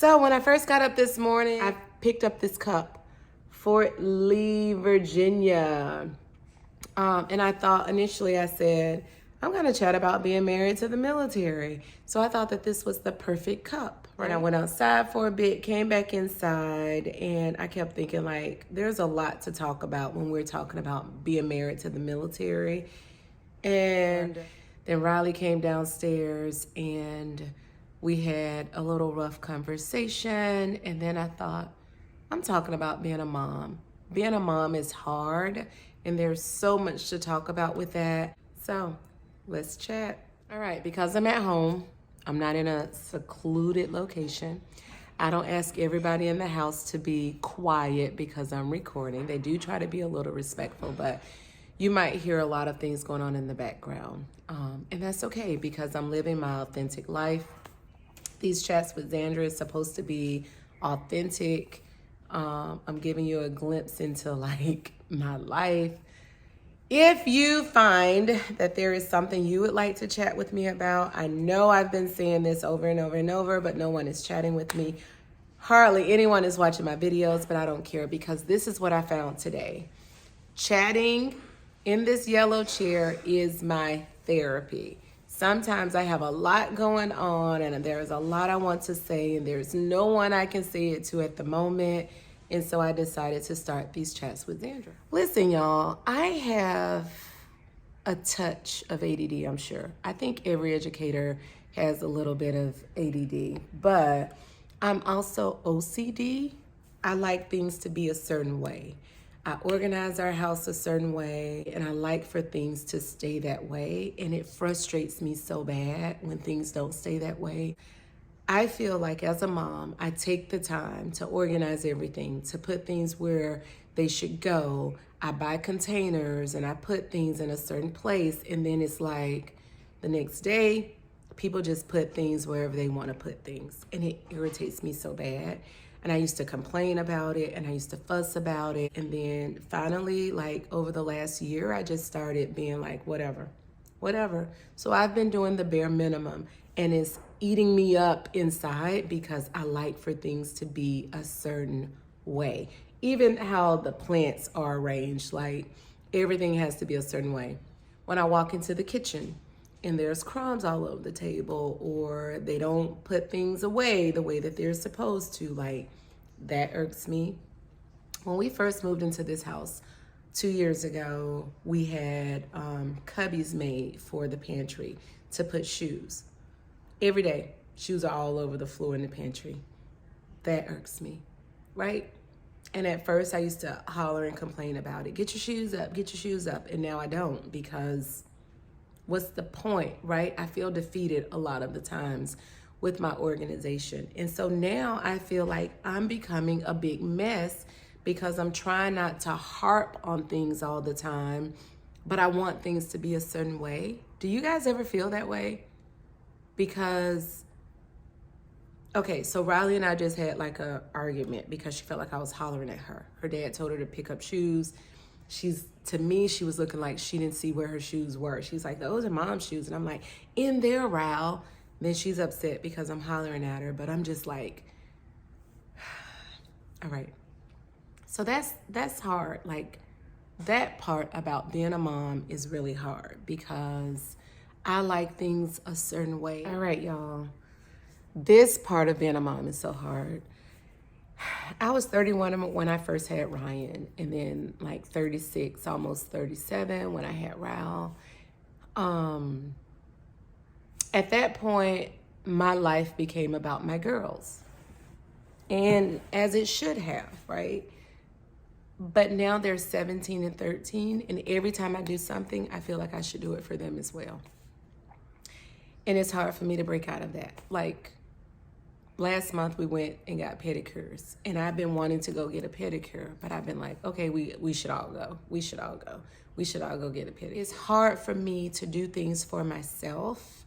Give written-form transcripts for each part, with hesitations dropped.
So when I first got up this morning, I picked up this cup, Fort Lee, Virginia. And I thought initially I said, I'm going to chat about being married to the military. So I thought that this was the perfect cup. Right? And I went outside for a bit, came back inside, and I kept thinking, like, there's a lot to talk about when we're talking about being married to the military. And then Riley came downstairs and we had a little rough conversation. And then I thought, I'm talking about being a mom. Being a mom is hard, and there's so much to talk about with that. So let's chat. All right, because I'm at home, I'm not in a secluded location. I don't ask everybody in the house to be quiet because I'm recording. They do try to be a little respectful, but you might hear a lot of things going on in the background. And that's okay because I'm living my authentic life. These chats with Zandra is supposed to be authentic. I'm giving you a glimpse into like my life. If you find that there is something you would like to chat with me about, I know I've been saying this over and over and over, but no one is chatting with me. Hardly anyone is watching my videos, but I don't care because this is what I found today. Chatting in this yellow chair is my therapy. Sometimes I have a lot going on and there's a lot I want to say and there's no one I can say it to at the moment. And so I decided to start these chats with Zandra. Listen, y'all, I have a touch of ADD, I'm sure. I think every educator has a little bit of ADD, but I'm also OCD. I like things to be a certain way. I organize our house a certain way, and I like for things to stay that way, and it frustrates me so bad when things don't stay that way. I feel like as a mom, I take the time to organize everything, to put things where they should go. I buy containers and I put things in a certain place, and then it's like the next day, people just put things wherever they want to put things, and it irritates me so bad. And I used to complain about it and I used to fuss about it. And then finally, like over the last year, I just started being like, whatever. So I've been doing the bare minimum and it's eating me up inside because I like for things to be a certain way. Even how the plants are arranged, like everything has to be a certain way. When I walk into the kitchen, and there's crumbs all over the table, or they don't put things away the way that they're supposed to, like that irks me. When we first moved into this house 2 years ago, we had cubbies made for the pantry to put shoes. Every day, shoes are all over the floor in the pantry. That irks me, right? And at first I used to holler and complain about it. Get your shoes up, and now I don't because what's the point, right? I feel defeated a lot of the times with my organization. And so now I feel like I'm becoming a big mess because I'm trying not to harp on things all the time, but I want things to be a certain way. Do you guys ever feel that way? Because, okay, so Riley and I just had like a argument because she felt like I was hollering at her. Her dad told her to pick up shoes. To me, she was looking like she didn't see where her shoes were. She's like, those are mom's shoes. And I'm like, in there, Ral. Then she's upset because I'm hollering at her, but I'm just like, all right. So that's hard. Like that part about being a mom is really hard because I like things a certain way. All right, y'all. This part of being a mom is so hard. I was 31 when I first had Ryan, and then like 36, almost 37 when I had Raul. At that point, my life became about my girls, and as it should have, right? But now they're 17 and 13, and every time I do something, I feel like I should do it for them as well. And it's hard for me to break out of that. Like, last month we went and got pedicures, and I've been wanting to go get a pedicure, but I've been like, okay, we should all go. We should all go get a pedicure. It's hard for me to do things for myself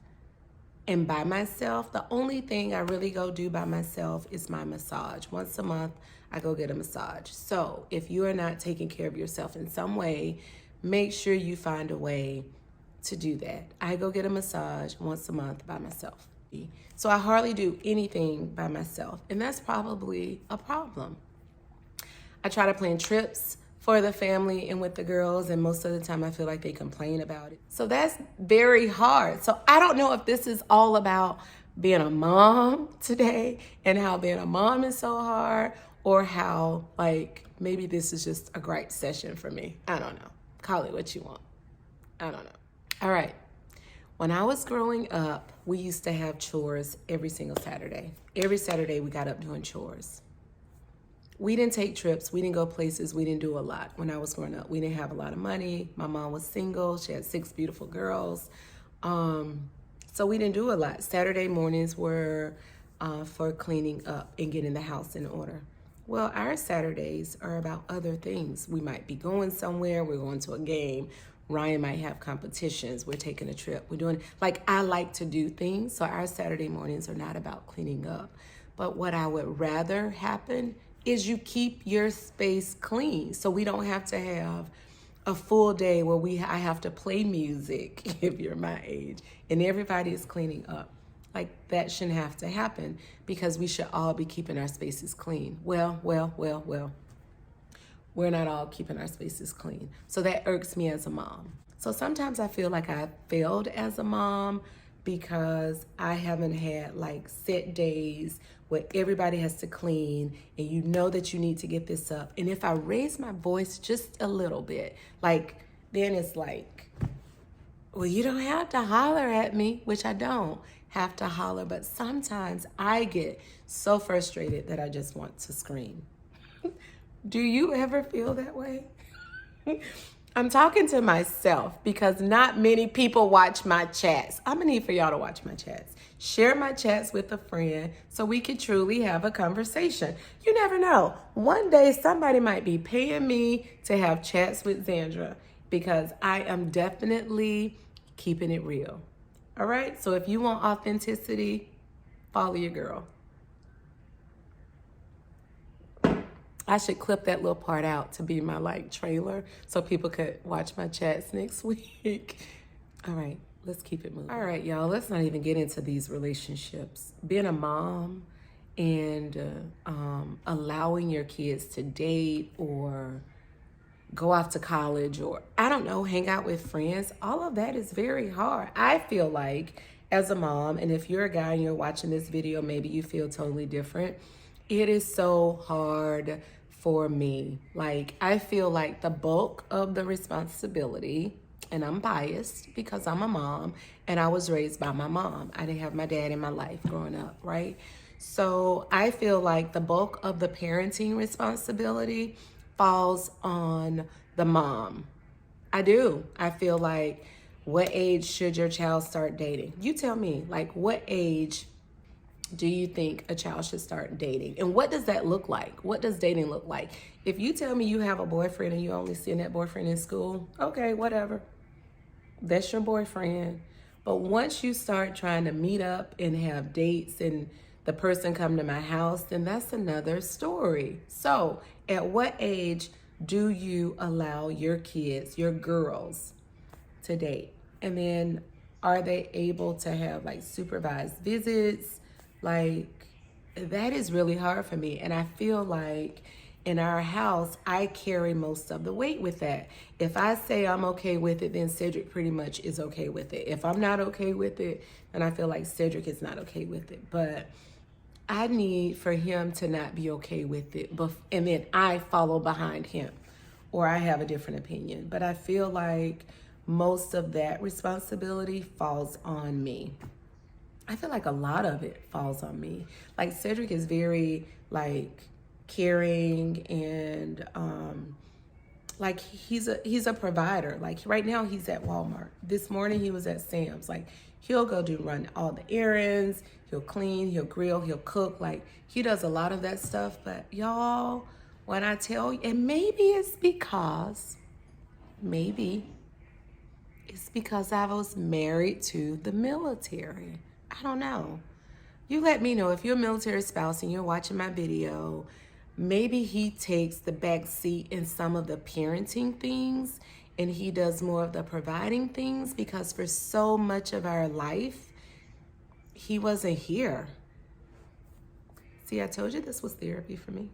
and by myself. The only thing I really go do by myself is my massage. Once a month, I go get a massage. So if you are not taking care of yourself in some way, make sure you find a way to do that. I go get a massage once a month by myself. So I hardly do anything by myself, and that's probably a problem. I try to plan trips for the family and with the girls, and most of the time I feel like they complain about it. So that's very hard. So I don't know if this is all about being a mom today and how being a mom is so hard, or how like maybe this is just a great session for me. I don't know. Call it what you want. I don't know. All right. When I was growing up, we used to have chores every single Saturday. Every Saturday we got up doing chores. We didn't take trips. We didn't go places. We didn't do a lot when I was growing up. We didn't have a lot of money. My mom was single. She had 6 beautiful girls. So we didn't do a lot. Saturday mornings were for cleaning up and getting the house in order. Well, our Saturdays are about other things. We might be going somewhere. We're going to a game. Ryan might have competitions. We're taking a trip. We're doing, like, I like to do things. So our Saturday mornings are not about cleaning up. But what I would rather happen is you keep your space clean. So we don't have to have a full day where I have to play music, if you're my age, and everybody is cleaning up. Like, that shouldn't have to happen, because we should all be keeping our spaces clean. Well. We're not all keeping our spaces clean. So that irks me as a mom. So sometimes I feel like I failed as a mom because I haven't had like set days where everybody has to clean and you know that you need to get this up. And if I raise my voice just a little bit, like, then it's like, well, you don't have to holler at me, which I don't have to holler, but sometimes I get so frustrated that I just want to scream. Do you ever feel that way? I'm talking to myself because not many people watch my chats. I'm gonna need for y'all to watch my chats. Share my chats with a friend so we could truly have a conversation. You never know. One day somebody might be paying me to have chats with Zandra, because I am definitely keeping it real. All right? So if you want authenticity, follow your girl. I should clip that little part out to be my like trailer so people could watch my chats next week. All right, let's keep it moving. All right, y'all, let's not even get into these relationships. Being a mom and allowing your kids to date or go off to college or, I don't know, hang out with friends, all of that is very hard. I feel like as a mom, and if you're a guy and you're watching this video, maybe you feel totally different. It is so hard for me. Like, I feel like the bulk of the responsibility, and I'm biased because I'm a mom and I was raised by my mom. I didn't have my dad in my life growing up, right? So I feel like the bulk of the parenting responsibility falls on the mom. I do. I feel like, what age should your child start dating? You tell me, like, what age do you think a child should start dating? And what does that look like? What does dating look like? If you tell me you have a boyfriend and you only seeing that boyfriend in school, okay, whatever. That's your boyfriend. But once you start trying to meet up and have dates and the person come to my house, then that's another story. So at what age do you allow your kids, your girls, to date? And then are they able to have like supervised visits? Like, that is really hard for me. And I feel like in our house, I carry most of the weight with that. If I say I'm okay with it, then Cedric pretty much is okay with it. If I'm not okay with it, then I feel like Cedric is not okay with it. But I need for him to not be okay with it. And then I follow behind him, or I have a different opinion. But I feel like most of that responsibility falls on me. I feel like a lot of it falls on me. Like, Cedric is very like caring and like he's a provider. Like, right now he's at Walmart. This morning he was at Sam's. Like, he'll go run all the errands, he'll clean, he'll grill, he'll cook. Like, he does a lot of that stuff. But y'all, when I tell you, and maybe it's because I was married to the military. I don't know. You let me know if you're a military spouse and you're watching my video. Maybe he takes the back seat in some of the parenting things and he does more of the providing things, because for so much of our life, he wasn't here. See, I told you this was therapy for me.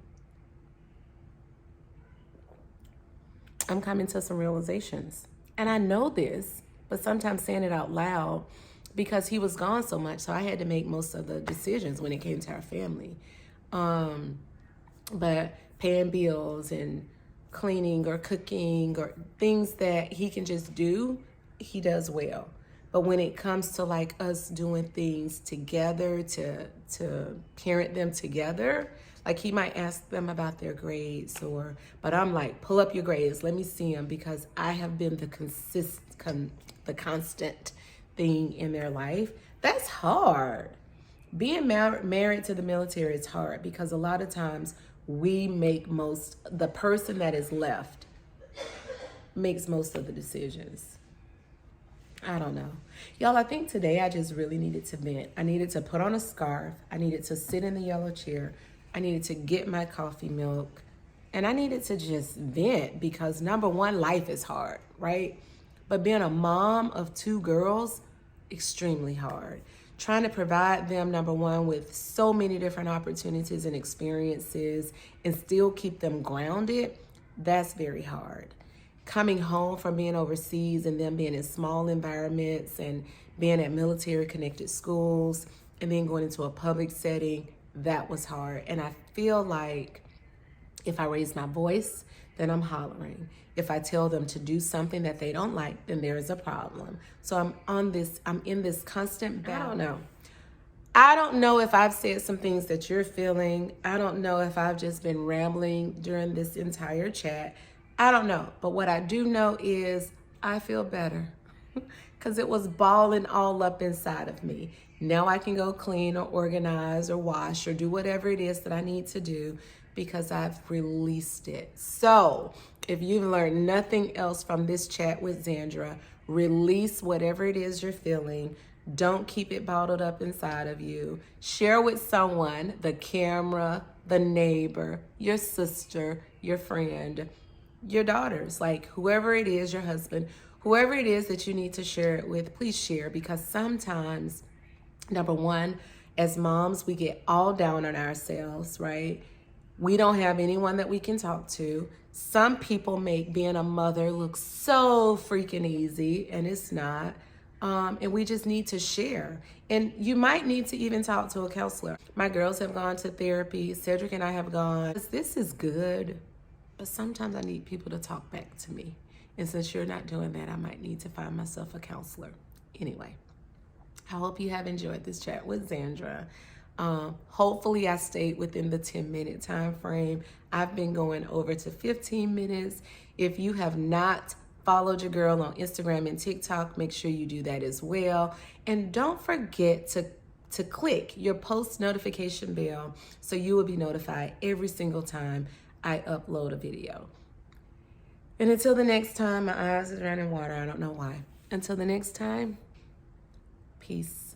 I'm coming to some realizations. And I know this, but sometimes saying it out loud, because he was gone so much, so I had to make most of the decisions when it came to our family. But paying bills and cleaning or cooking or things that he can just do, he does well. But when it comes to like us doing things together to parent them together, like he might ask them about their grades, but I'm like, pull up your grades, let me see them, because I have been the constant thing in their life. That's hard. Being married to the military is hard, because a lot of times the person that is left makes most of the decisions. I don't know. Y'all, I think today I just really needed to vent. I needed to put on a scarf. I needed to sit in the yellow chair. I needed to get my coffee milk. And I needed to just vent, because number one, life is hard, right? But being a mom of 2 girls, extremely hard. Trying to provide them, number one, with so many different opportunities and experiences and still keep them grounded, that's very hard. Coming home from being overseas and them being in small environments and being at military connected schools and then going into a public setting, that was hard. And I feel like if I raise my voice, then I'm hollering. If I tell them to do something that they don't like, then there is a problem. So I'm in this constant battle. I don't know if I've said some things that you're feeling. I don't know if I've just been rambling during this entire chat. I don't know. But what I do know is I feel better, because it was balling all up inside of me. Now I can go clean or organize or wash or do whatever it is that I need to do, because I've released it. So if you've learned nothing else from this chat with Zandra, release whatever it is you're feeling. Don't keep it bottled up inside of you. Share with someone, the camera, the neighbor, your sister, your friend, your daughters, like whoever it is, your husband, whoever it is that you need to share it with, please share. Because sometimes, number one, as moms, we get all down on ourselves, right? We don't have anyone that we can talk to. Some people make being a mother look so freaking easy, and it's not. And we just need to share. And you might need to even talk to a counselor. My girls have gone to therapy. Cedric and I have gone. This is good, but sometimes I need people to talk back to me. And since you're not doing that, I might need to find myself a counselor. Anyway, I hope you have enjoyed this chat with Zandra. Hopefully I stayed within the 10-minute time frame. I've been going over to 15 minutes. If you have not followed your girl on Instagram and TikTok, make sure you do that as well. And don't forget to click your post notification bell so you will be notified every single time I upload a video. And until the next time, my eyes are running water. I don't know why. Until the next time, peace.